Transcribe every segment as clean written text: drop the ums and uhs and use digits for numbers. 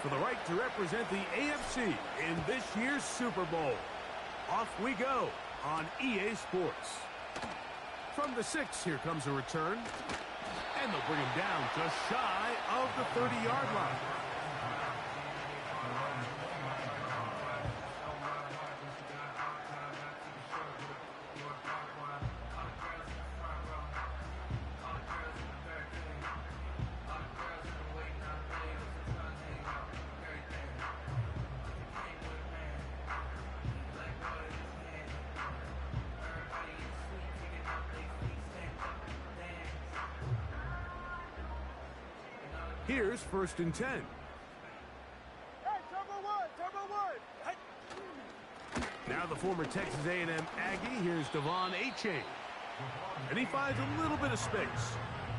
for the right to represent the AFC in this year's Super Bowl. Off we go on EA Sports. From the 6, here comes a return. And they'll bring him down just shy of the 30-yard line. Here's 1st and 10. Hey, turbo one. Now the former Texas A&M Aggie. Here's Devon Achane. And he finds a little bit of space.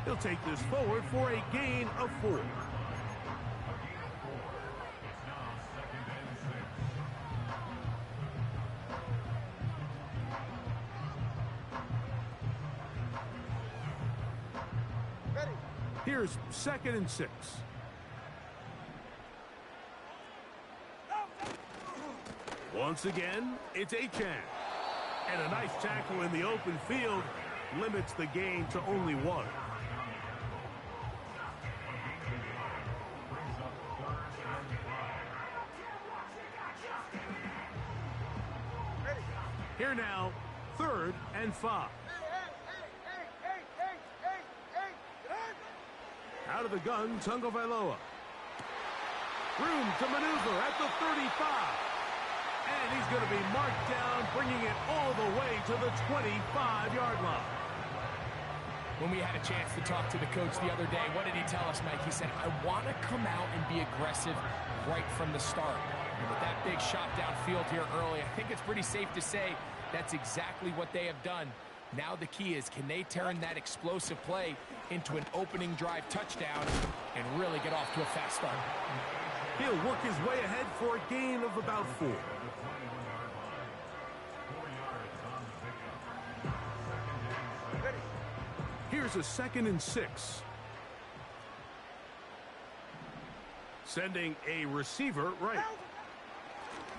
He'll take this forward for a gain of 4. Here's 2nd and 6. Once again, it's Achane. And a nice tackle in the open field limits the gain to only 1. Here now, 3rd and 5. Out of the gun, Tagovailoa. Room to maneuver at the 35. And he's going to be marked down, bringing it all the way to the 25-yard line. When we had a chance to talk to the coach the other day, what did he tell us, Mike? He said, I want to come out and be aggressive right from the start. And with that big shot downfield here early, I think it's pretty safe to say that's exactly what they have done. Now the key is, can they turn that explosive play into an opening drive touchdown and really get off to a fast start? He'll work his way ahead for a gain of about 4. Here's a 2nd and 6. Sending a receiver right.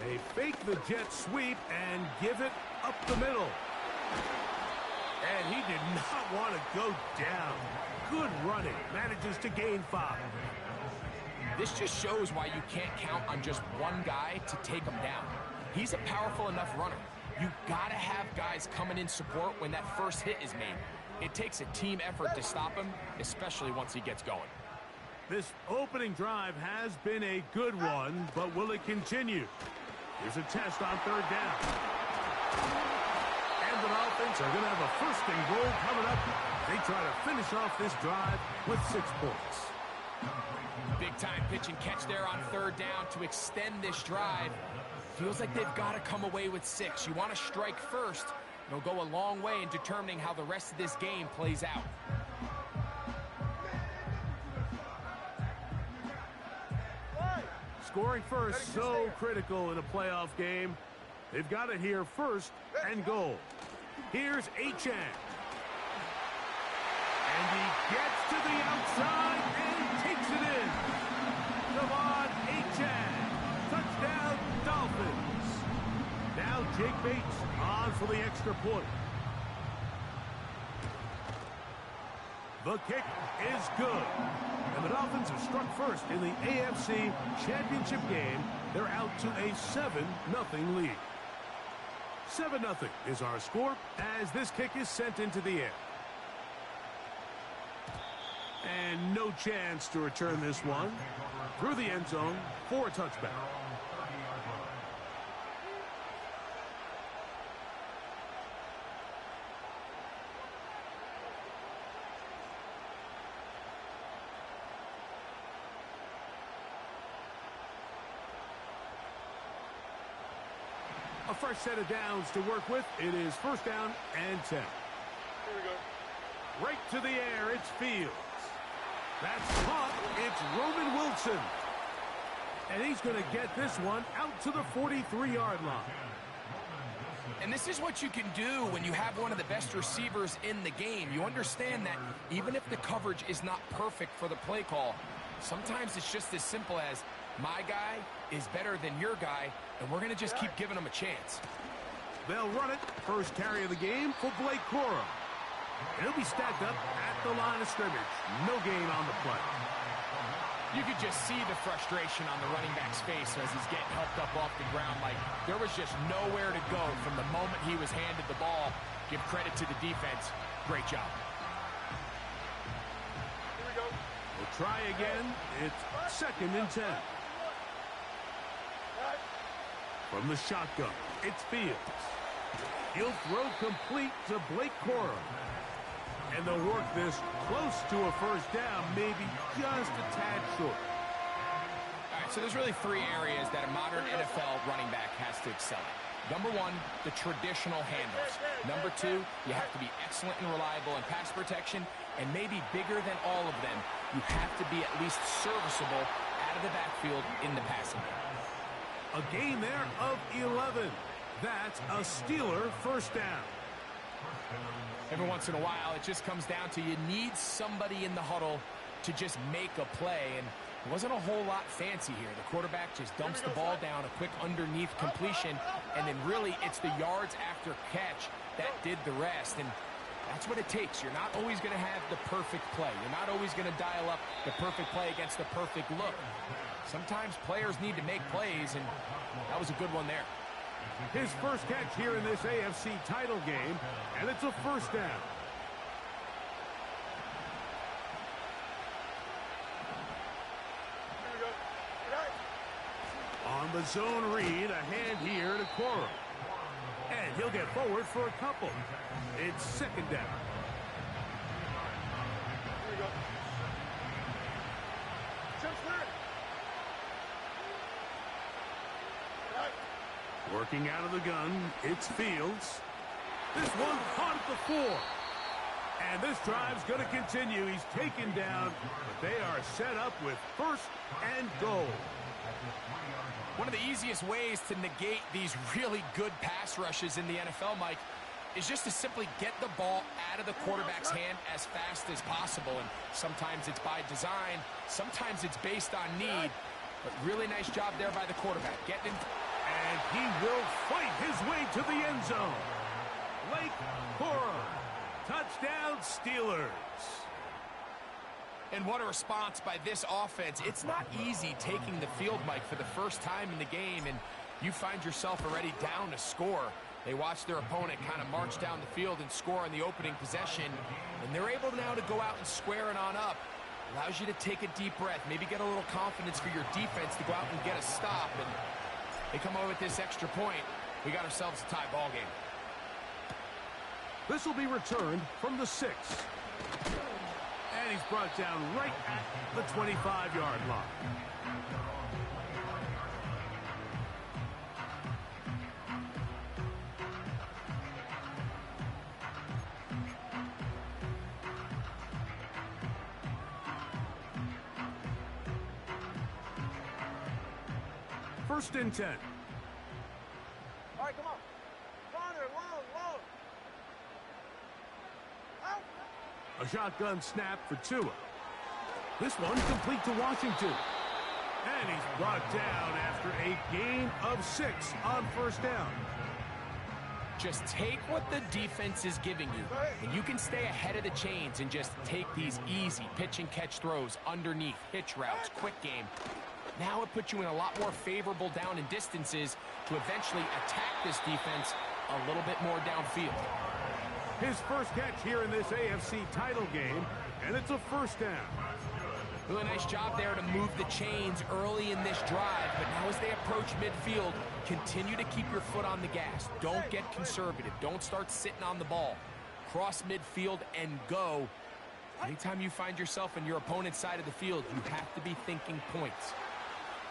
They fake the jet sweep and give it up the middle. And he did not want to go down. Good running. Manages to gain 5. This just shows why you can't count on just one guy to take him down. He's a powerful enough runner. You got to have guys coming in support when that first hit is made. It takes a team effort to stop him, especially once he gets going. This opening drive has been a good one, but will it continue? Here's a test on 3rd down. The Dolphins are going to have a 1st and goal coming up. They try to finish off this drive with 6 points. Big-time pitch and catch there on 3rd down to extend this drive. Feels like they've got to come away with 6. You want to strike first. It'll go a long way in determining how the rest of this game plays out. Scoring first, so critical in a playoff game. They've got it here, 1st and goal. Here's Achane. And he gets to the outside and takes it in. Devon Achane. Touchdown, Dolphins. Now Jake Bates on for the extra point. The kick is good. And the Dolphins have struck first in the AFC Championship game. They're out to a 7-0 lead. 7-0 is our score as this kick is sent into the air. And no chance to return this one. Through the end zone for a touchback. A fresh set of downs to work with. It is 1st down and 10. Here we go. Right to the air, it's Fields. That's caught. It's Roman Wilson. And he's going to get this one out to the 43-yard line. And this is what you can do when you have one of the best receivers in the game. You understand that even if the coverage is not perfect for the play call, sometimes it's just as simple as My guy is better than your guy, and we're going to just keep giving him a chance. They'll run it. First carry of the game for Blake Corum. He'll be stacked up at the line of scrimmage. No gain on the play. You could just see the frustration on the running back's face as he's getting helped up off the ground. Like, there was just nowhere to go from the moment he was handed the ball. Give credit to the defense. Great job. Here we go. We'll try again. It's 2nd and 10. From the shotgun, it's Fields. He'll throw complete to Blake Corum. And they'll work this close to a first down, maybe just a tad short. All right, so there's really 3 areas that a modern NFL running back has to excel at. Number 1, the traditional handles. Number 2, you have to be excellent and reliable in pass protection. And maybe bigger than all of them, you have to be at least serviceable out of the backfield in the passing game. A gain there of 11. That's a Steeler first down. Every once in a while, it just comes down to you need somebody in the huddle to just make a play, and it wasn't a whole lot fancy here. The quarterback just dumps the ball down, a quick underneath completion, and then really it's the yards after catch that did the rest, and that's what it takes. You're not always going to have the perfect play. You're not always going to dial up the perfect play against the perfect look. Sometimes players need to make plays, and that was a good one there. His first catch here in this AFC title game, and it's a first down. On the zone read, a hand here to Corum. And he'll get forward for a couple. It's 2nd down. Here we go. Working out of the gun, it's Fields. This one caught at the 4. And this drive's going to continue. He's taken down, but they are set up with 1st and goal. One of the easiest ways to negate these really good pass rushes in the NFL, Mike, is just to simply get the ball out of the quarterback's hand as fast as possible. And sometimes it's by design, sometimes it's based on need. But really nice job there by the quarterback. Getting in. And he will fight his way to the end zone. Blake Corum. Touchdown, Steelers. And what a response by this offense. It's not easy taking the field, Mike, for the first time in the game, and you find yourself already down to score. They watch their opponent kind of march down the field and score on the opening possession, and they're able now to go out and square it on up. Allows you to take a deep breath, maybe get a little confidence for your defense to go out and get a stop, and they come over with this extra point. We got ourselves a tie ball game. This will be returned from the 6. And he's brought down right at the 25-yard line. First and 10. All right, come on. Farther, low. Out. A shotgun snap for Tua. This one complete to Washington. And he's brought down after a gain of 6 on first down. Just take what the defense is giving you, and you can stay ahead of the chains and just take these easy pitch and catch throws underneath, hitch routes, quick game. Now it puts you in a lot more favorable down and distances to eventually attack this defense a little bit more downfield. His first catch here in this AFC title game, and it's a first down. Really nice job there to move the chains early in this drive, but now as they approach midfield, continue to keep your foot on the gas. Don't get conservative. Don't start sitting on the ball. Cross midfield and go. Anytime you find yourself on your opponent's side of the field, you have to be thinking points.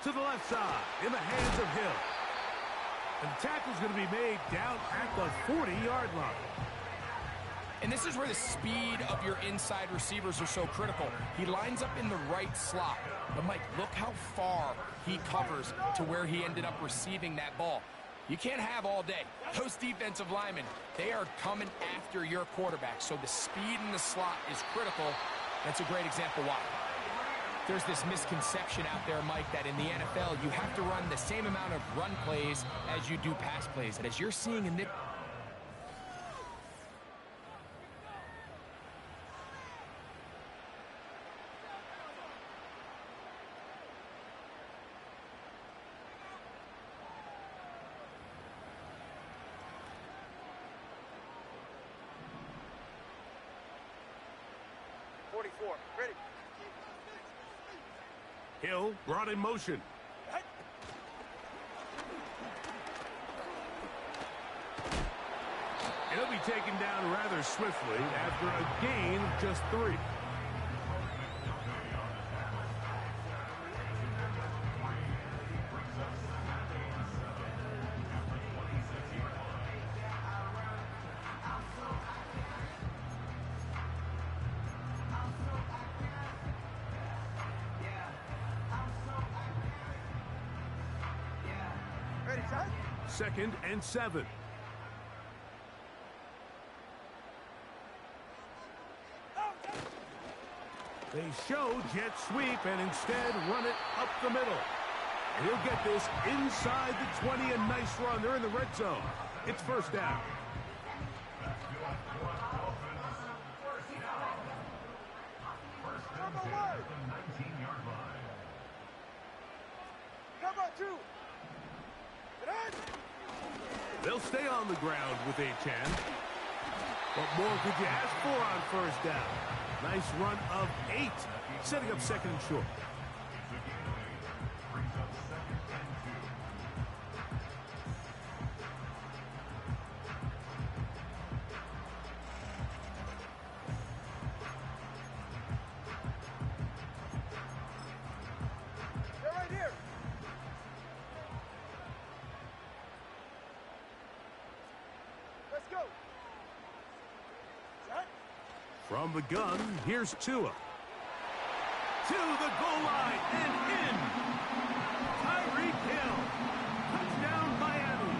To the left side, in the hands of Hill. And the tackle's going to be made down at the 40-yard line. And this is where the speed of your inside receivers are so critical. He lines up in the right slot. But, Mike, look how far he covers to where he ended up receiving that ball. You can't have all day. Those defensive linemen, they are coming after your quarterback. So the speed in the slot is critical. That's a great example why. There's this misconception out there, Mike, that in the NFL, you have to run the same amount of run plays as you do pass plays. And as you're seeing in this... Ready. Hill brought in motion. He'll be taken down rather swiftly after a gain of just 3. Second and 7. They show jet sweep and instead run it up the middle. And he'll get this inside the 20. A nice run. They're in the red zone. It's first down. They'll stay on the ground with Achan. What more could you ask for on first down? Nice run of 8, setting up second and short. From the gun, here's Tua. To the goal line and in. Tyreek Hill. Touchdown, Miami.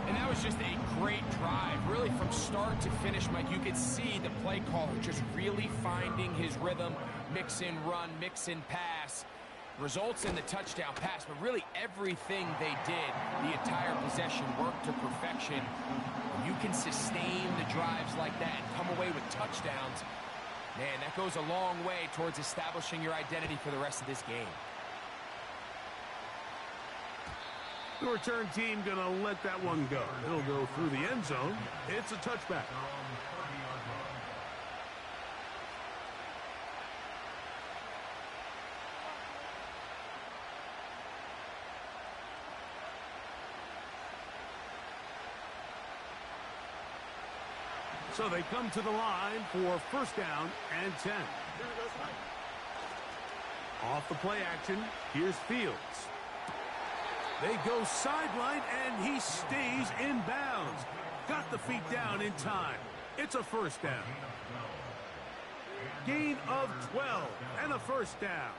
And that was just a great drive. Really, from start to finish, Mike, you could see the play caller just really finding his rhythm. Mix in run, mix in pass. Results in the touchdown pass, but really everything they did, the entire possession worked to perfection. You can sustain the drives like that and come away with touchdowns. Man, that goes a long way towards establishing your identity for the rest of this game. The return team gonna let that one go. It'll go through the end zone. It's a touchback. So they come to the line for first down and 10. Off the play action, here's Fields. They go sideline, and he stays in bounds. Got the feet down in time. It's a first down. Gain of 12 and a first down.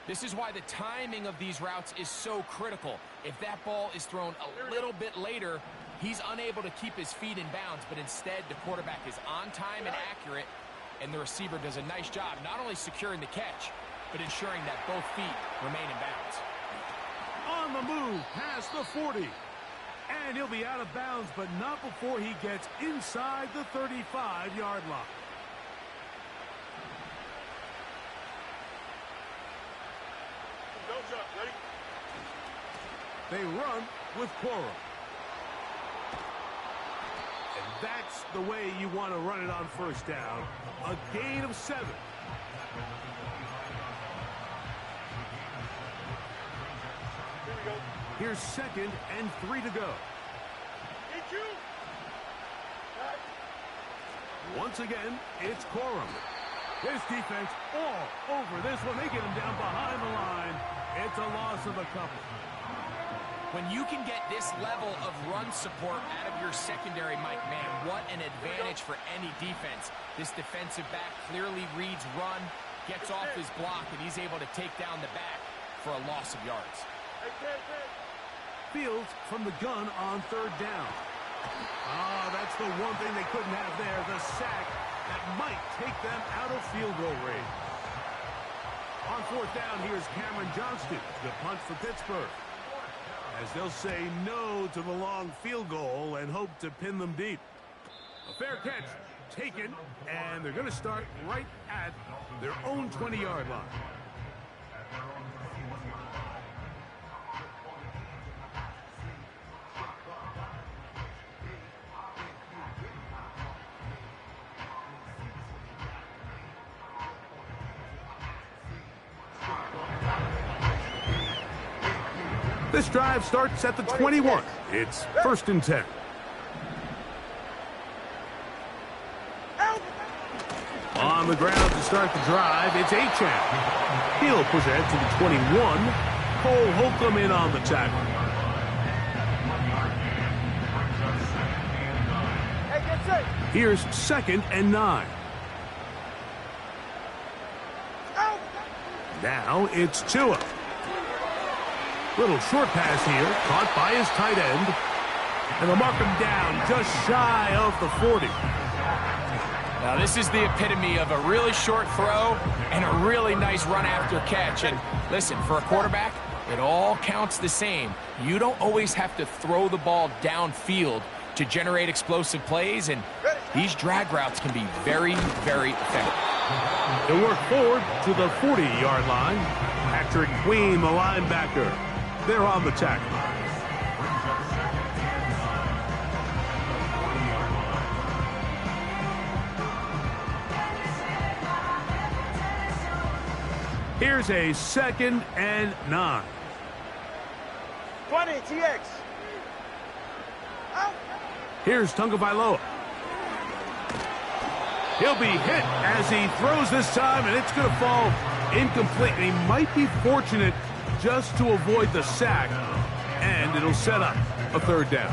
This is why the timing of these routes is so critical. If that ball is thrown a little bit later, he's unable to keep his feet in bounds, but instead the quarterback is on time and accurate, and the receiver does a nice job not only securing the catch, but ensuring that both feet remain in bounds. On the move past the 40. And he'll be out of bounds, but not before he gets inside the 35-yard line. Ready? They run with Cora. And that's the way you want to run it on first down. A gain of 7. Here we go. Here's second and 3 to go. Once again, it's Corum. His defense all over this one. They get him down behind the line. It's a loss of a couple. When you can get this level of run support out of your secondary, Mike, man, what an advantage for any defense. This defensive back clearly reads run, gets off his block, and he's able to take down the back for a loss of yards. Fields from the gun on third down. Ah, that's the one thing they couldn't have there, the sack that might take them out of field goal range. On fourth down, here's Cameron Johnston, the punt for Pittsburgh. As they'll say no to the long field goal and hope to pin them deep. A fair catch taken, and they're going to start right at their own 20-yard line. This drive starts at the 21. It's 1st and 10. On the ground to start the drive, it's Achane. He'll push ahead to the 21. Cole Holcomb in on the tackle. Here's 2nd and 9. Now it's Tua. Little short pass here, caught by his tight end. And they'll mark him down just shy of the 40. Now, this is the epitome of a really short throw and a really nice run after catch. And listen, for a quarterback, it all counts the same. You don't always have to throw the ball downfield to generate explosive plays, and these drag routes can be very, very effective. He'll work forward to the 40-yard line. Patrick Queen, the linebacker. They're on the tackle. Here's a 2nd and 9. 20, TX. Out. Here's Tagovailoa. He'll be hit as he throws this time, and it's going to fall incomplete. He might be fortunate just to avoid the sack, and it'll set up a 3rd down.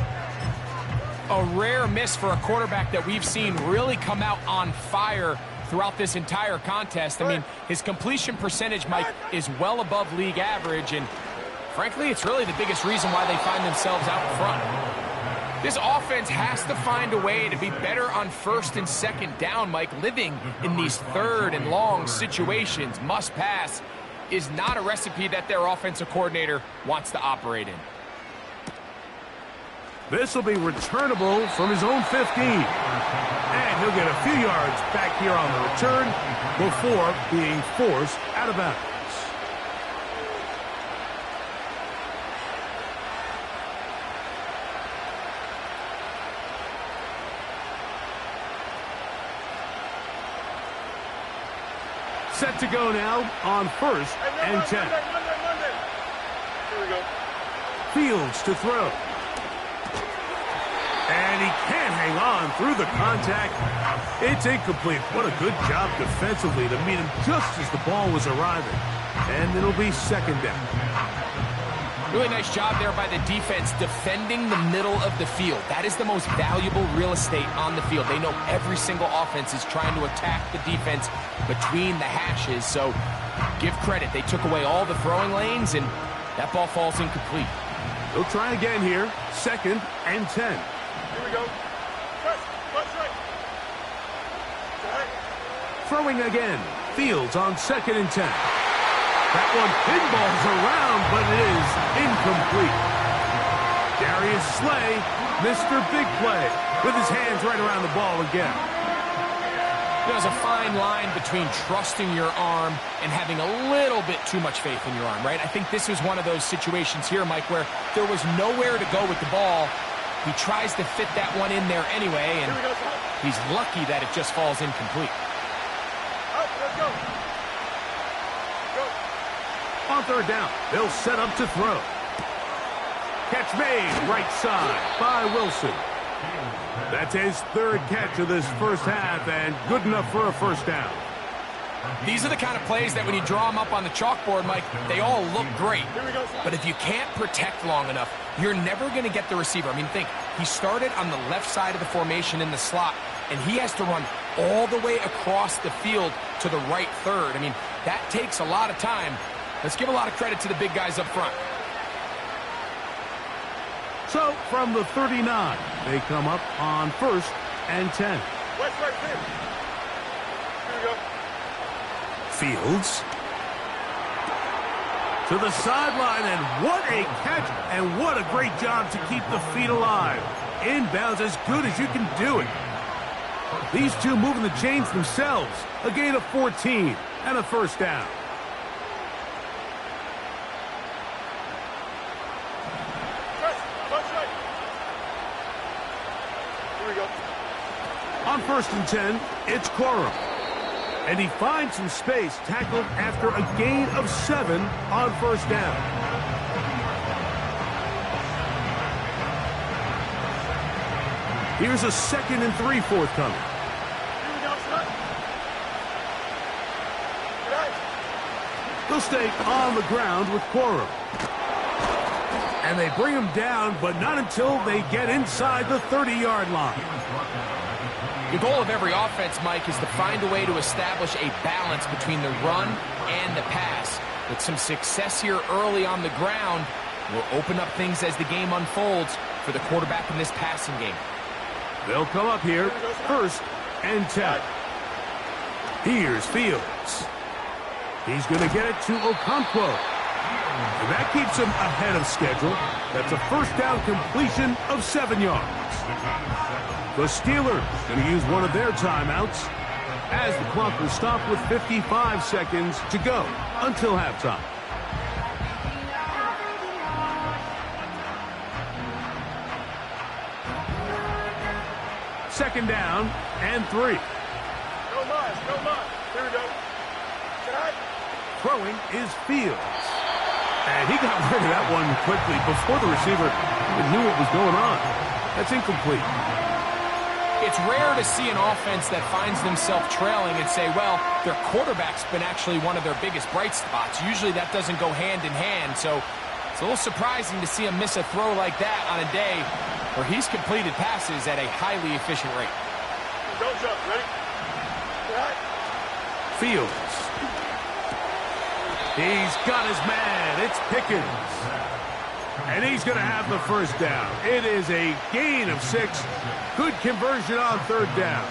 A rare miss for a quarterback that we've seen really come out on fire throughout this entire contest. I mean, his completion percentage, Mike, is well above league average, and frankly, it's really the biggest reason why they find themselves out in front. This offense has to find a way to be better on 1st and 2nd down, Mike. Living in these 3rd and long situations, must pass, is not a recipe that their offensive coordinator wants to operate in. This will be returnable from his own 15. And he'll get a few yards back here on the return before being forced out of bounds. Set to go now on 1st and 10. Here we go. Fields to throw. And he can't hang on through the contact. It's incomplete. What a good job defensively to meet him just as the ball was arriving. And it'll be 2nd down. Really nice job there by the defense defending the middle of the field. That is the most valuable real estate on the field. They know every single offense is trying to attack the defense between the hashes. So give credit. They took away all the throwing lanes, and that ball falls incomplete. They'll try again here. 2nd and 10. Here we go. Right. Throwing again. Fields on 2nd and 10. That one pinballs around, but it is incomplete. Darius Slay, Mr. Big Play, with his hands right around the ball again. There's a fine line between trusting your arm and having a little bit too much faith in your arm, right? I think this was one of those situations here, Mike, where there was nowhere to go with the ball. He tries to fit that one in there anyway, and he's lucky that it just falls incomplete. Let's go. On 3rd down, they'll set up to throw. Catch made right side by Wilson. That's his 3rd catch of this first half, and good enough for a 1st down. These are the kind of plays that when you draw them up on the chalkboard, Mike, they all look great. But if you can't protect long enough, you're never going to get the receiver. I mean, think, he started on the left side of the formation in the slot, and he has to run all the way across the field to the right 3rd. I mean, that takes a lot of time. Let's give a lot of credit to the big guys up front. So, from the 39, they come up on 1st and 10. West right, here we go. Fields. To the sideline, and what a catch, and what a great job to keep the feet alive. Inbounds as good as you can do it. These two moving the chains themselves. A gain of 14 and a first down. Here we go. On 1st and 10, it's Corum. And he finds some space, tackled after a gain of 7 on 1st down. Here's a 2nd and 3 forthcoming. Here we go, son. They'll stay on the ground with Corum. And they bring him down, but not until they get inside the 30-yard line. The goal of every offense, Mike, is to find a way to establish a balance between the run and the pass. With some success here early on the ground will open up things as the game unfolds for the quarterback in this passing game. They'll come up here, 1st and 10. Here's Fields. He's going to get it to Okonkwo. And that keeps him ahead of schedule. That's a 1st down completion of 7 yards. The Steelers going to use one of their timeouts as the clock will stop with 55 seconds to go until halftime. Second down and 3. No mud, no mud. Here we go. Shot. Throwing is Fields. And he got rid of that one quickly before the receiver even knew what was going on. That's incomplete. It's rare to see an offense that finds themselves trailing and say, well, their quarterback's been actually one of their biggest bright spots. Usually that doesn't go hand in hand, so it's a little surprising to see him miss a throw like that on a day where he's completed passes at a highly efficient rate. Don't jump. Ready? Shot. Fields. He's got his man. It's Pickens. And he's going to have the 1st down. It is a gain of 6. Good conversion on 3rd down.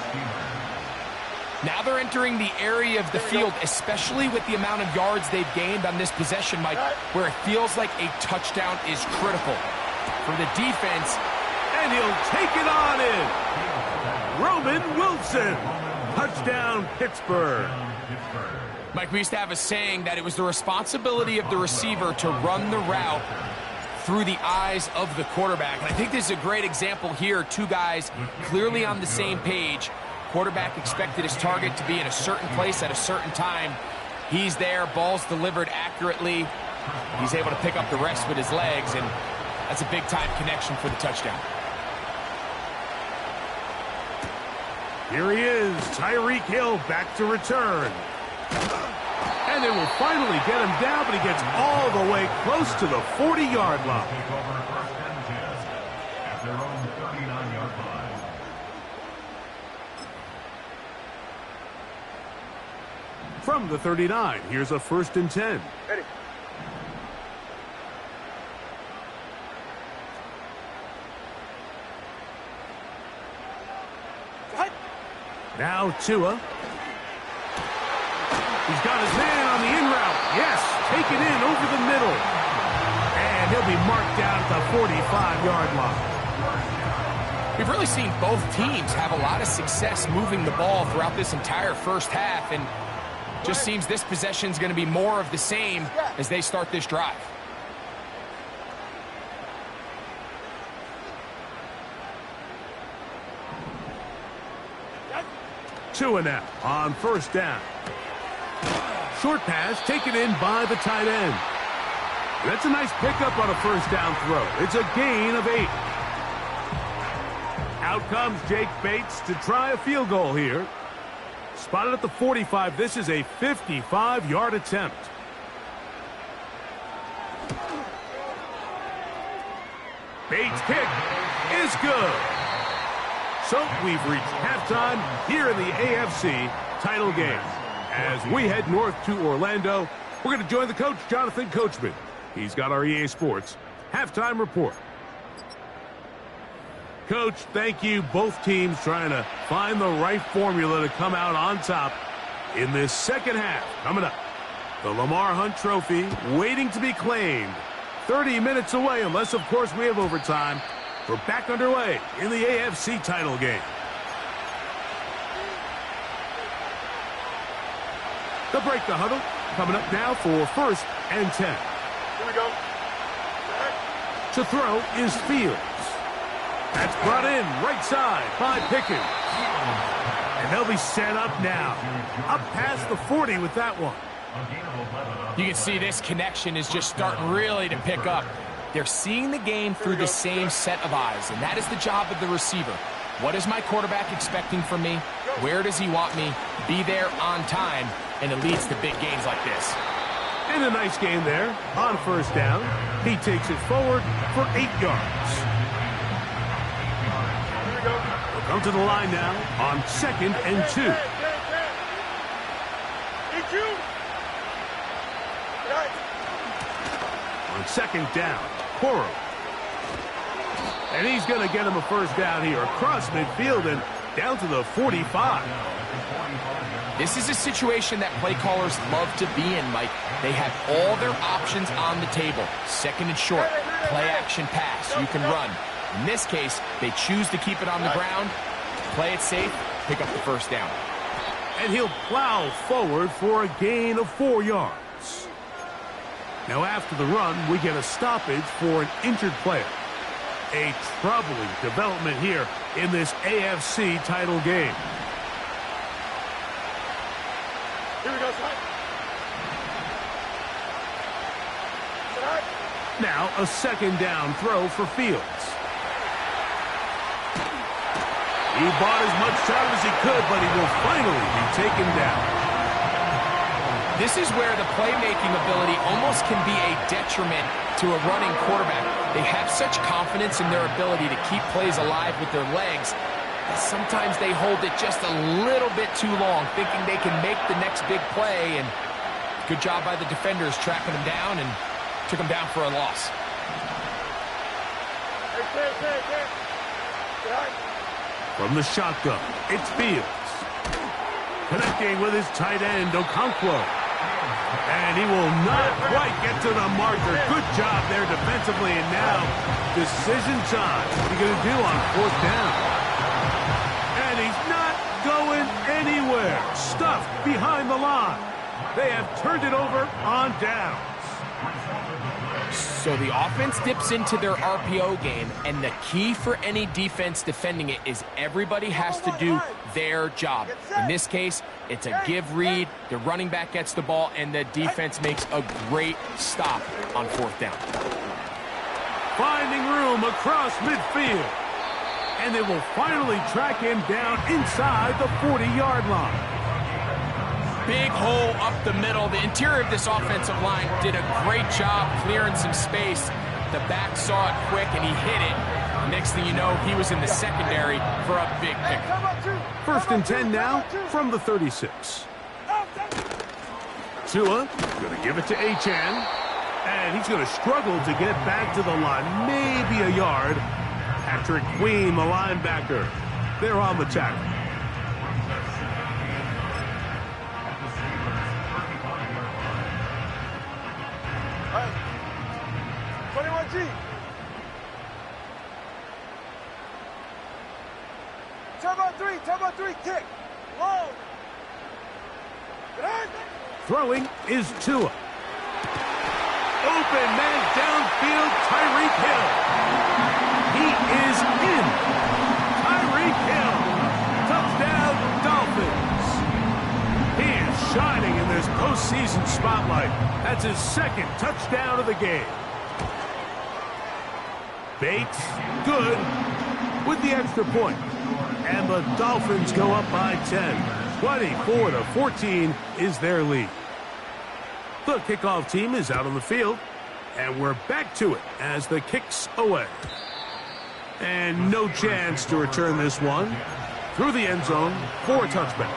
Now they're entering the area of the field, especially with the amount of yards they've gained on this possession, Mike, where it feels like a touchdown is critical. For the defense, And he'll take it on in. Roman Wilson. Touchdown, Pittsburgh. Mike, we used to have a saying that it was the responsibility of the receiver to run the route through the eyes of the quarterback. And I think this is a great example here. Two guys clearly on the same page. Quarterback expected his target to be in a certain place at a certain time. He's there, ball's delivered accurately. He's able to pick up the rest with his legs, and that's a big-time connection for the touchdown. Here he is, Tyreek Hill back to return. And they will finally get him down, but he gets all the way close to the 40-yard line. From the 39, here's a 1st and 10. Ready. Now Tua. He's got his man on the in route. Yes, take it in over the middle. And he'll be marked down at the 45-yard line. We've really seen both teams have a lot of success moving the ball throughout this entire first half, and just seems this possession is going to be more of the same as they start this drive. Tua now on 1st down. Short pass taken in by the tight end. That's a nice pickup on a 1st down throw. It's a gain of 8. Out comes Jake Bates to try a field goal here. Spotted at the 45. This is a 55-yard attempt. Bates' kick is good. So we've reached halftime here in the AFC title game. As we head north to Orlando, we're going to join the coach, Jonathan Coachman. He's got our EA Sports halftime report. Coach, thank you. Both teams trying to find the right formula to come out on top in this second half. Coming up. The Lamar Hunt Trophy waiting to be claimed. 30 minutes away, unless, of course, we have overtime. We're back underway in the AFC title game. They'll break the huddle. Coming up now for 1st and 10. Here we go. To throw is Fields. That's brought in right side by Pickens. And they'll be set up now. Up past the 40 with that one. You can see this connection is just starting really to pick up. They're seeing the game through the same set of eyes, and that is the job of the receiver. What is my quarterback expecting from me? Where does he want me? Be there on time, and it leads to big gains like this. And a nice game there on 1st down. He takes it forward for 8 yards. We'll come to the line now on 2nd and 2. On 2nd down, Coro. And he's going to get him a 1st down here across midfield and down to the 45. This is a situation that play callers love to be in, Mike. They have all their options on the table. 2nd and short, play action pass, you can run. In this case, they choose to keep it on the ground, play it safe, pick up the 1st down. And he'll plow forward for a gain of 4 yards. Now after the run, we get a stoppage for an injured player. A troubling development here in this AFC title game. Here we go, son. Now a 2nd down throw for Fields. He bought as much time as he could, but he will finally be taken down. This is where the playmaking ability almost can be a detriment to a running quarterback. They have such confidence in their ability to keep plays alive with their legs that sometimes they hold it just a little bit too long, thinking they can make the next big play. And good job by the defenders tracking him down and took him down for a loss. From the shotgun, it's Fields. Connecting with his tight end, Okonkwo. And he will not quite get to the marker. Good job there defensively. And now, decision time. What are you going to do on 4th down? And he's not going anywhere. Stuffed behind the line. They have turned it over on downs. So the offense dips into their RPO game, and the key for any defense defending it is everybody has to do their job. In this case, it's a give-read, the running back gets the ball, and the defense makes a great stop on 4th down. Finding room across midfield. And they will finally track him down inside the 40-yard line. Big hole up the middle. The interior of this offensive line did a great job clearing some space. The back saw it quick, and he hit it. Next thing you know, he was in the secondary for a big pick. 1st and 10 now from the 36. Tua going to give it to Achane. And he's going to struggle to get back to the line. Maybe a yard. Patrick Queen, the linebacker. They're on the tackle. Turbo 3, kick, low. Throwing is Tua. Open man downfield, Tyreek Hill. He is in. Tyreek Hill. Touchdown, Dolphins. He is shining in this postseason spotlight. That's his 2nd touchdown of the game. Bates, good, with the extra point. And the Dolphins go up by 10. 24-14 is their lead. The kickoff team is out on the field, and we're back to it as the kick's away. And no chance to return this one through the end zone for a touchback.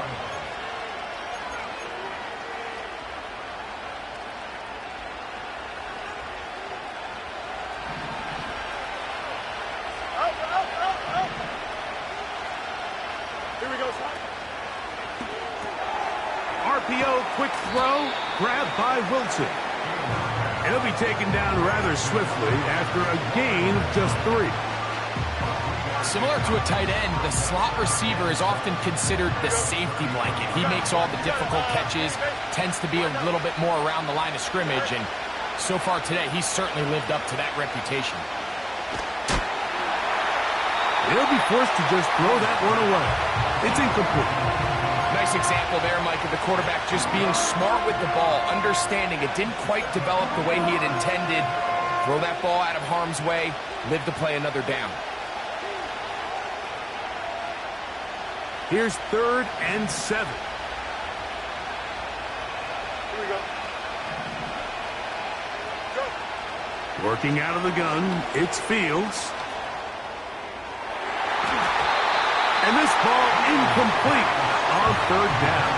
RPO, quick throw, grabbed by Wilson. He'll be taken down rather swiftly after a gain of just 3. Similar to a tight end, the slot receiver is often considered the safety blanket. He makes all the difficult catches, tends to be a little bit more around the line of scrimmage, and so far today, he's certainly lived up to that reputation. He'll be forced to just throw that one away. It's incomplete. Nice example there, Mike, of the quarterback just being smart with the ball, understanding it didn't quite develop the way he had intended. Throw that ball out of harm's way, live to play another down. Here's 3rd and 7. Here we go. Working out of the gun, it's Fields. And this ball incomplete on 3rd down.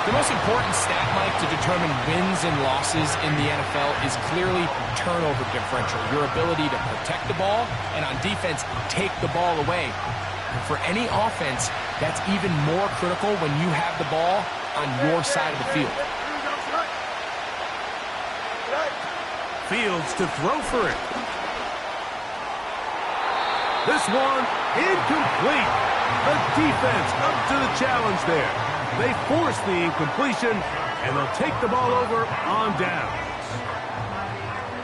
The most important stat, Mike, to determine wins and losses in the NFL is clearly turnover differential, your ability to protect the ball and on defense, take the ball away. For any offense, that's even more critical when you have the ball on your side of the field. Fields to throw for it. This one incomplete. The defense up to the challenge there. They force the incompletion, and they'll take the ball over on downs.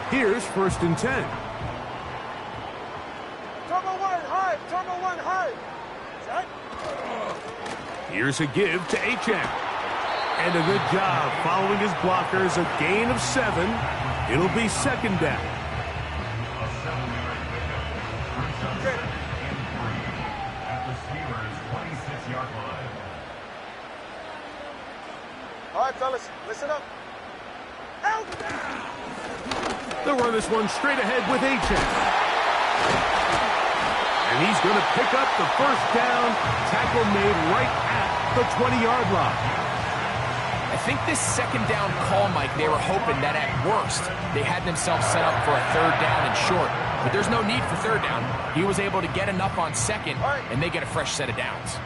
Here's 1st and 10. Turbo one high. Set. Here's a give to Achane. And a good job following his blockers. A gain of 7. It'll be 2nd down. All right, fellas, listen up. Out. They'll run this one straight ahead with Achane. And he's going to pick up the 1st down. Tackle made right at the 20-yard line. I think this 2nd down call, Mike, they were hoping that at worst they had themselves set up for a 3rd down and short. But there's no need for 3rd down. He was able to get enough on 2nd, and they get a fresh set of downs.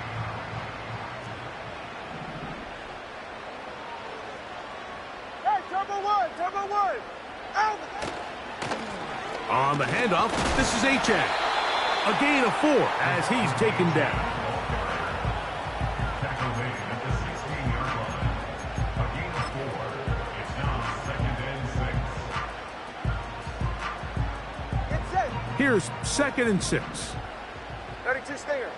Hey, turbo one. Out. On the handoff, this is Achane. A gain of 4 as he's taken down. Tackle made at the 16-yard line. A gain of 4. It's now 2nd and 6. Get set. Here's 2nd and 6. 32 Stinger.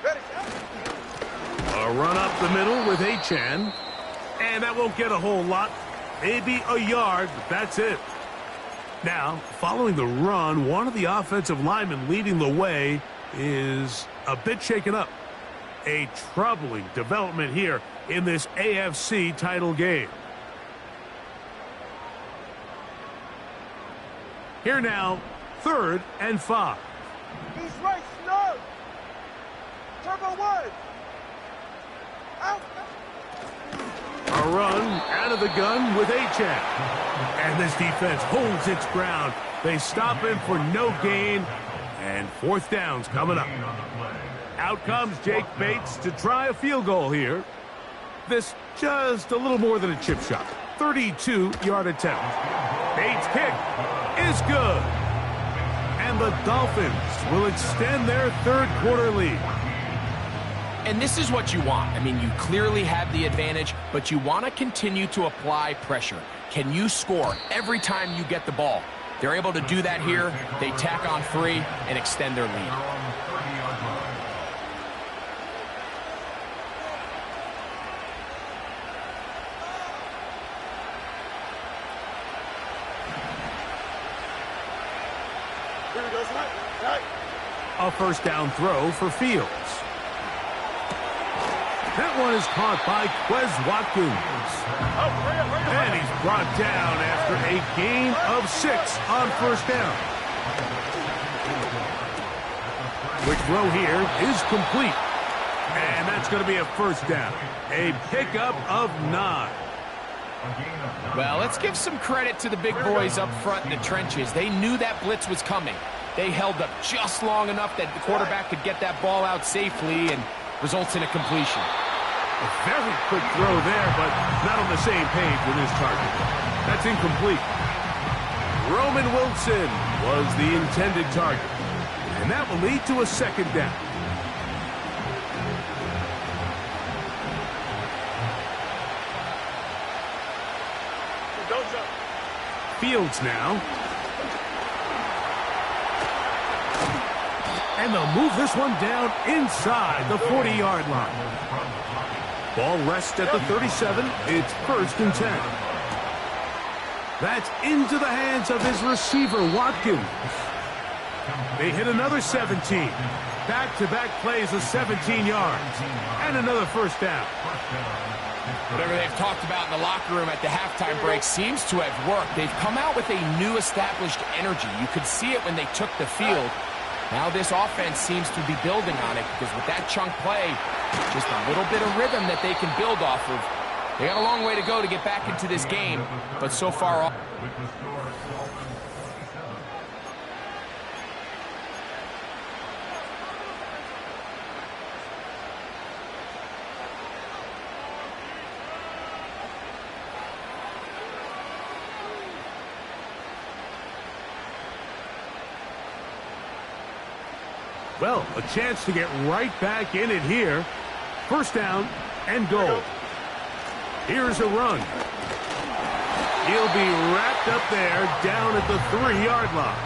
Ready. A run up the middle with Achane. And that won't get a whole lot. Maybe a yard, but that's it. Now, following the run, one of the offensive linemen leading the way is a bit shaken up. A troubling development here in this AFC title game. Here now, 3rd and 5. He's right, snug. Turbo one. Out. A run out of the gun with Achane. And this defense holds its ground. They stop him for no gain. And 4th down's coming up. Out comes Jake Bates to try a field goal here. This just a little more than a chip shot. 32-yard attempt. Bates' kick is good. And the Dolphins will extend their 3rd quarter lead. And this is what you want. I mean, you clearly have the advantage, but you want to continue to apply pressure. Can you score every time you get the ball? They're able to do that here. They tack on 3 and extend their lead. Here we go, right. A 1st down throw for Fields. That one is caught by Quez Watkins. And he's brought down after a gain of 6 on 1st down. Quick throw here is complete. And that's going to be a 1st down. A pickup of 9. Well, let's give some credit to the big boys up front in the trenches. They knew that blitz was coming. They held up just long enough that the quarterback could get that ball out safely, and results in a completion. A very quick throw there, but not on the same page with his target. That's incomplete. Roman Wilson was the intended target, and that will lead to a second down. Fields now. And they'll move this one down inside the 40-yard line. Ball rests at the 37. It's 1st and 10. That's into the hands of his receiver, Watkins. They hit another 17. Back-to-back plays of 17 yards. And another 1st down. Whatever they've talked about in the locker room at the halftime break seems to have worked. They've come out with a new established energy. You could see it when they took the field. Now this offense seems to be building on it because with that chunk play, just a little bit of rhythm that they can build off of. They got a long way to go to get back into this game, but so far... Well, a chance to get right back in it here. 1st down and goal. Here's a run. He'll be wrapped up there down at the 3-yard line.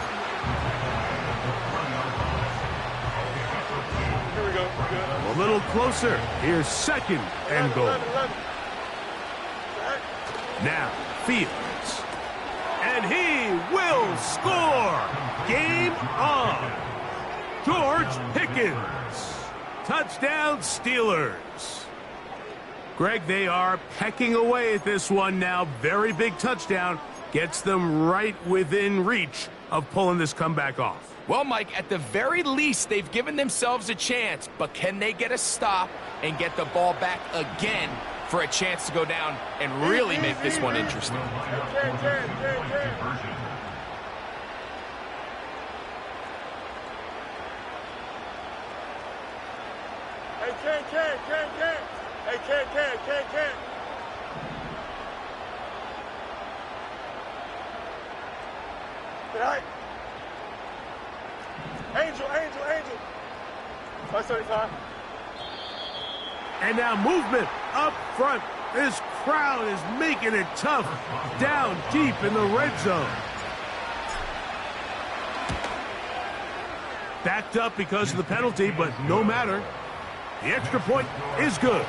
Here we go. A little closer. Here's 2nd and goal. Now, Fields. And he will score. Game on. George Pickens. Touchdown, Steelers. Greg, they are pecking away at this one now. Very big touchdown. Gets them right within reach of pulling this comeback off. Well, Mike, at the very least, they've given themselves a chance, but can they get a stop and get the ball back again for a chance to go down and really make this one interesting? Hey, Right. Angel. 575. And now movement up front. This crowd is making it tough down deep in the red zone. Backed up because of the penalty, but no matter. The extra point is good.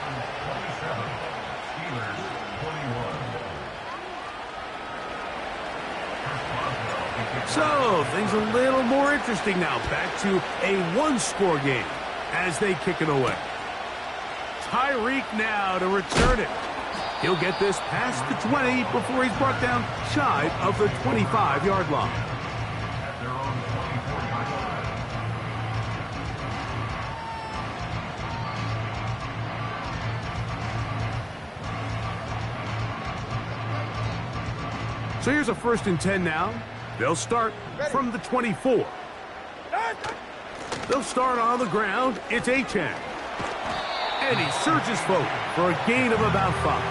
So, things a little more interesting now. Back to a 1-score game as they kick it away. Tyreek now to return it. He'll get this past the 20 before he's brought down shy of the 25-yard line. So here's a 1st and 10 now. They'll start from the 24. They'll start on the ground. It's Achane. And he surges forward for a gain of about 5.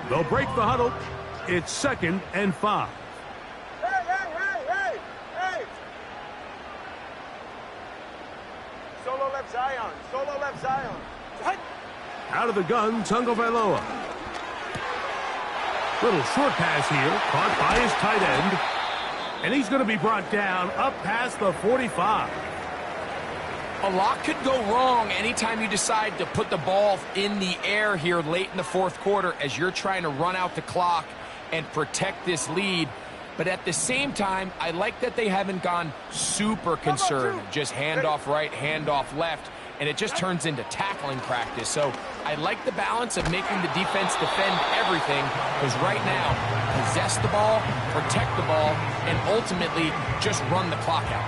They'll break the huddle. It's 2nd and 5. Solo left Zion. Out of the gun, Tagovailoa. Little short pass here, caught by his tight end. And he's going to be brought down up past the 45. A lot could go wrong anytime you decide to put the ball in the air here late in the 4th quarter as you're trying to run out the clock and protect this lead. But at the same time, I like that they haven't gone super conservative. Just handoff right, handoff left, and it just turns into tackling practice. So I like the balance of making the defense defend everything, because right now, possess the ball, protect the ball, and ultimately just run the clock out.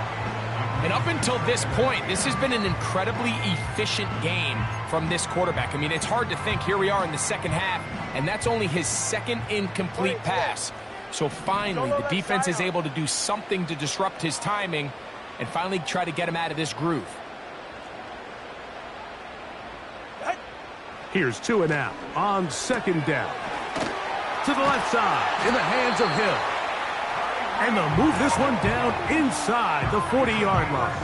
And up until this point, this has been an incredibly efficient game from this quarterback. I mean, it's hard to think. Here we are in the 2nd half, and that's only his 2nd incomplete pass. So finally, the defense is able to do something to disrupt his timing and finally try to get him out of this groove. Here's 2 and out on 2nd down. To the left side in the hands of Hill. And they'll move this one down inside the 40-yard line.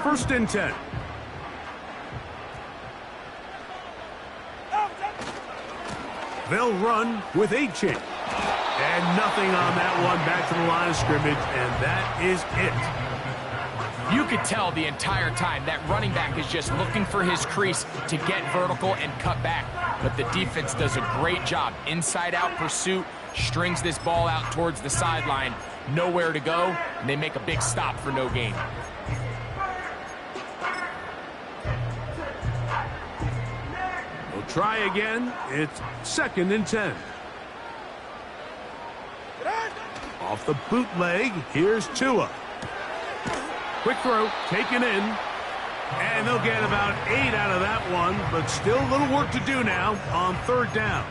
First and 10. They'll run with 8 chains. And nothing on that one, back to the line of scrimmage, and that is it. You could tell the entire time that running back is just looking for his crease to get vertical and cut back. But the defense does a great job. Inside-out pursuit, strings this ball out towards the sideline. Nowhere to go, and they make a big stop for no gain. Try again. It's 2nd and 10. Off the bootleg, here's Tua. Quick throw, taken in. And they'll get about 8 out of that one, but still a little work to do now on 3rd down.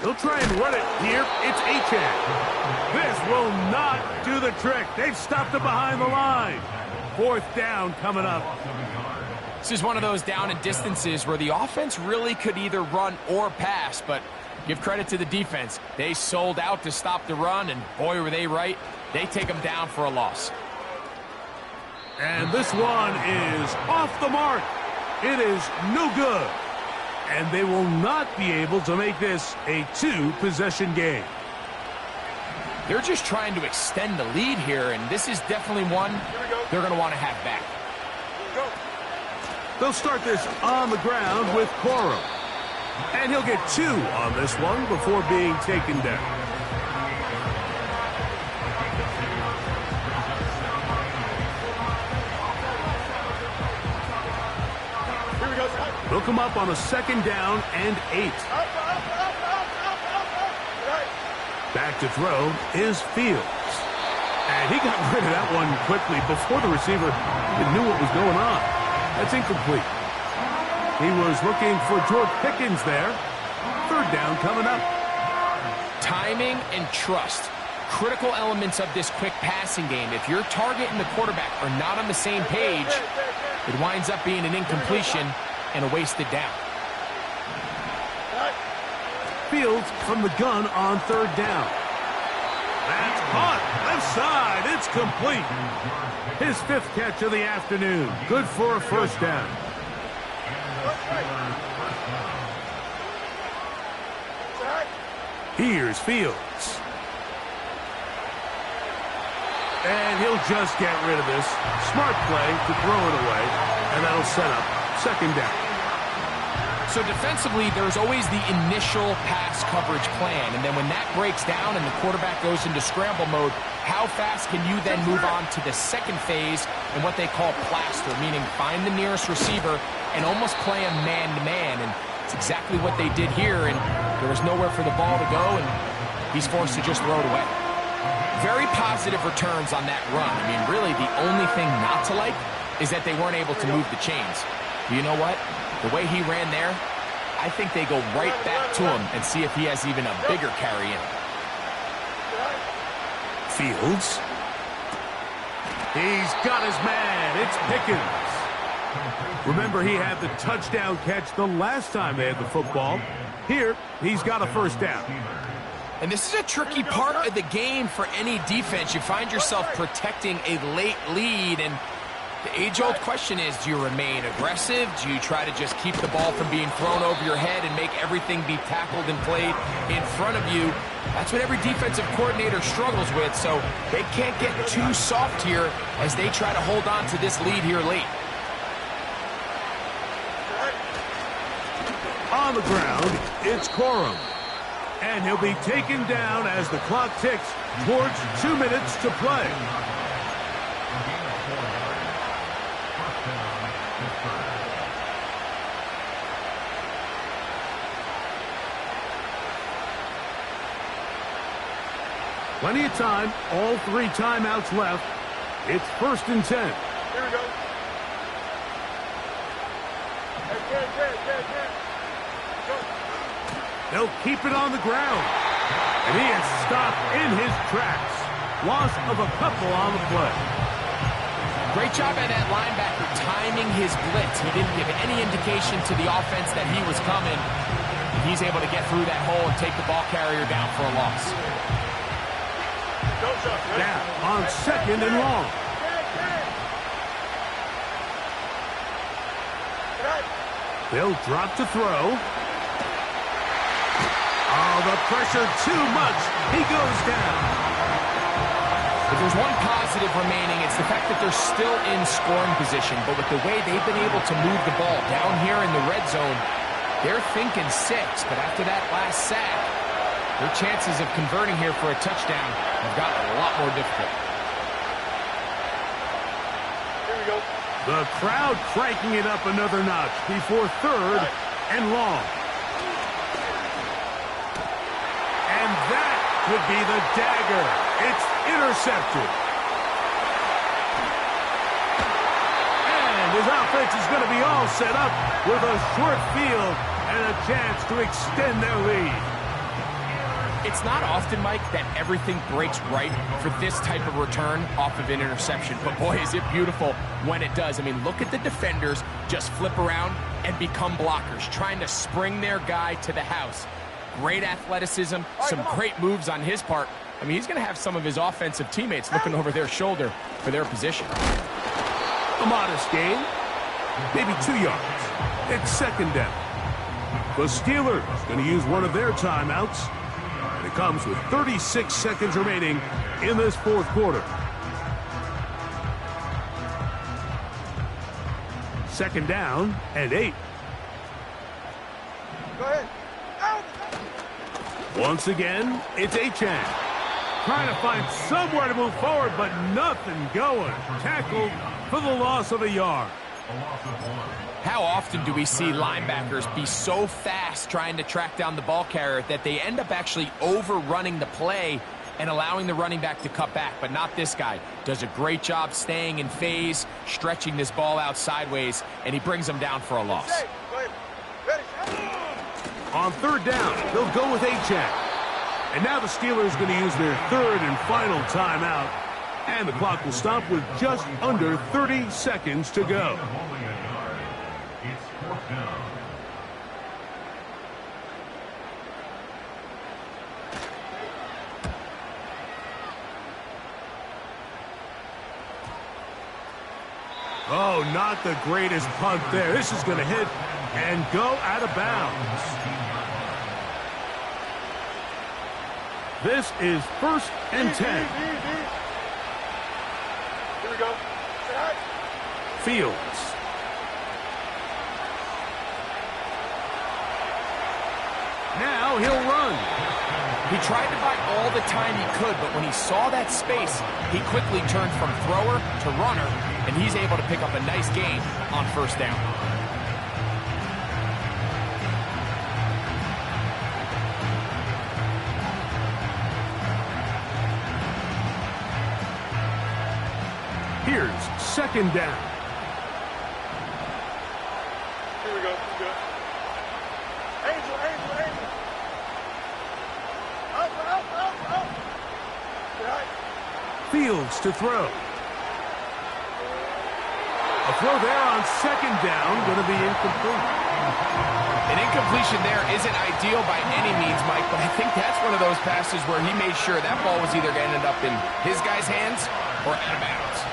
They'll try and run it here. It's Achane. This will not do the trick. They've stopped it behind the line. 4th down coming up. This is one of those down and distances where the offense really could either run or pass, but give credit to the defense. They sold out to stop the run, and boy, were they right. They take them down for a loss. And this one is off the mark. It is no good. And they will not be able to make this a 2-possession game. They're just trying to extend the lead here, and this is definitely one they're going to want to have back. They'll start this on the ground with Coro. And he'll get 2 on this one before being taken down. They'll come up on a 2nd down and 8. Back to throw is Fields. And he got rid of that one quickly before the receiver even knew what was going on. That's incomplete. He was looking for George Pickens there. 3rd down coming up. Timing and trust. Critical elements of this quick passing game. If your target and the quarterback are not on the same page, it winds up being an incompletion and a wasted down. Fields from the gun on 3rd down. That's caught. Left side. It's complete. His 5th catch of the afternoon. Good for a 1st down. Here's Fields. And he'll just get rid of this. Smart play to throw it away. And that'll set up 2nd down. So defensively, there's always the initial pass coverage plan. And then when that breaks down and the quarterback goes into scramble mode, how fast can you then move on to the 2nd phase and what they call plaster, meaning find the nearest receiver and almost play him man-to-man. And it's exactly what they did here. And there was nowhere for the ball to go, and he's forced to just throw it away. Very positive returns on that run. I mean, really, the only thing not to like is that they weren't able to move the chains. You know what? The way he ran there, I think they go right back to him and see if he has even a bigger carry in. Fields. He's got his man. It's Pickens. Remember, he had the touchdown catch the last time they had the football. Here, he's got a 1st down. And this is a tricky part of the game for any defense. You find yourself protecting a late lead, and the age-old question is, do you remain aggressive? Do you try to just keep the ball from being thrown over your head and make everything be tackled and played in front of you? That's what every defensive coordinator struggles with, so they can't get too soft here as they try to hold on to this lead here late. On the ground, it's Corum. And he'll be taken down as the clock ticks towards 2 minutes to play. Plenty of time, all 3 timeouts left. It's 1st and 10. Here we go. Go. They'll keep it on the ground. And he is stopped in his tracks. Loss of a couple on the play. Great job by that linebacker timing his blitz. He didn't give any indication to the offense that he was coming. He's able to get through that hole and take the ball carrier down for a loss. Now on 2nd and long. They'll drop to throw. Oh, the pressure too much. He goes down. If there's one positive remaining, it's the fact that they're still in scoring position. But with the way they've been able to move the ball down here in the red zone, they're thinking 6. But after that last sack, their chances of converting here for a touchdown have gotten a lot more difficult. Here we go. The crowd cranking it up another notch before 3rd and long. And that could be the dagger. It's intercepted. And his offense is going to be all set up with a short field and a chance to extend their lead. It's not often, Mike, that everything breaks right for this type of return off of an interception. But, boy, is it beautiful when it does. I mean, look at the defenders just flip around and become blockers, trying to spring their guy to the house. Great athleticism, some great moves on his part. I mean, he's going to have some of his offensive teammates looking over their shoulder for their position. A modest gain, maybe 2 yards. It's 2nd down. The Steelers going to use one of their timeouts. And it comes with 36 seconds remaining in this 4th quarter. 2nd down and 8. Go ahead. Out. Once again, it's Achane. Trying to find somewhere to move forward, but nothing going. Tackled for the loss of a yard. How often do we see linebackers be so fast trying to track down the ball carrier that they end up actually overrunning the play and allowing the running back to cut back? But not this guy. Does a great job staying in phase, stretching this ball out sideways, and he brings them down for a loss. Go ahead. Ready. On 3rd down, they'll go with Achane. And now the Steelers are going to use their 3rd and final timeout. And the clock will stop with just under 30 seconds to go. It's 4th down. Oh, not the greatest punt there. This is going to hit and go out of bounds. This is 1st and 10. Here we go. Fields. Now he'll run. He tried to buy all the time he could, but when he saw that space, he quickly turned from thrower to runner, and he's able to pick up a nice gain on 1st down. Here's 2nd down. Here we go. Angel. Up. Fields to throw. A throw there on 2nd down, going to be incomplete. An incompletion there isn't ideal by any means, Mike, but I think that's one of those passes where he made sure that ball was either going to end up in his guy's hands or out of bounds.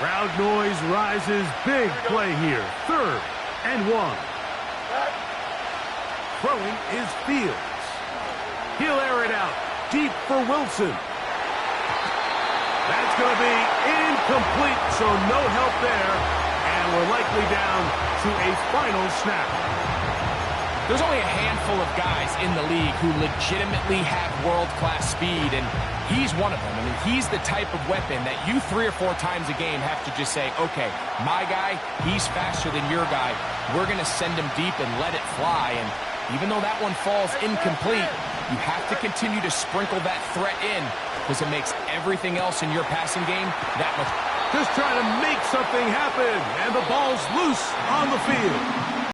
Crowd noise rises. Big play here. 3rd and 1. Throwing is Fields. He'll air it out deep for Wilson. That's going to be incomplete, so no help there. And we're likely down to a final snap. There's only a handful of guys in the league who legitimately have world-class speed, and he's one of them. I mean, he's the type of weapon that you 3 or 4 times a game have to just say, okay, my guy, he's faster than your guy. We're going to send him deep and let it fly. And even though that one falls incomplete, you have to continue to sprinkle that threat in because it makes everything else in your passing game that much. Just trying to make something happen, and the ball's loose on the field.